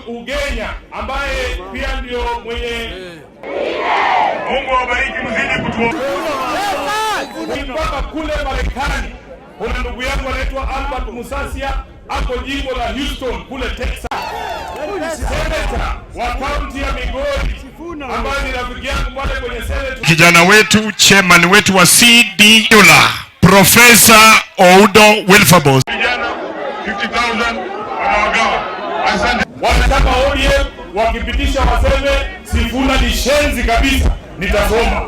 Ugenya ambaye pia ndio mwenye Mungu awabariki mzidi kutuokoa kule Marekani. Kuna ndugu yangu anaitwa Albert Musasia ako jimbo la Houston kule Texas. Senator wa kaunti ya Migori ambaye ni rafiki yangu pale kwenye Senate. Kijana wetu chairman wetu wa CDU Professor Oudo Wilberforce. Kijana 50,000 anawagawa. Asante. Wanataka ODM wakipitisha waseme Sifuna ni shenzi kabisa, nitasoma.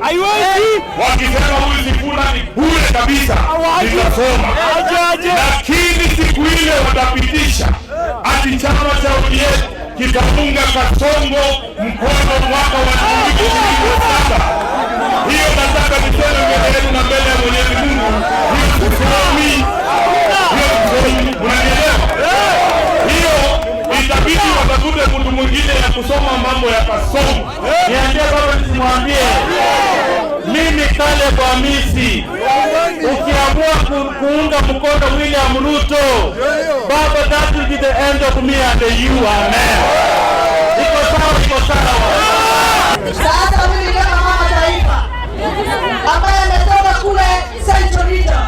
Wakisema huyu Sifuna ni bure kabisa, nitasoma. Lakini siku ile watapitisha ati chama cha ODM kitafunga Kasongo mkono mwaka wa 2027. Hiyo nataka niseme mbele yenu na mbele ya Mwenyezi Mungu. Hiyo kusomi. Unanielewa? Hiyo itabidi watafute mtu mwingine ya kusoma mambo ya Kasongo. Niambie baba nisimwambie. Mimi Caleb Amisi. Ukiamua kuunga mkono William Ruto, baba, that will be the end of me and you, amen. Iko sawa. Sasa mimi kama mama taifa ambaye ametoka kule Central Region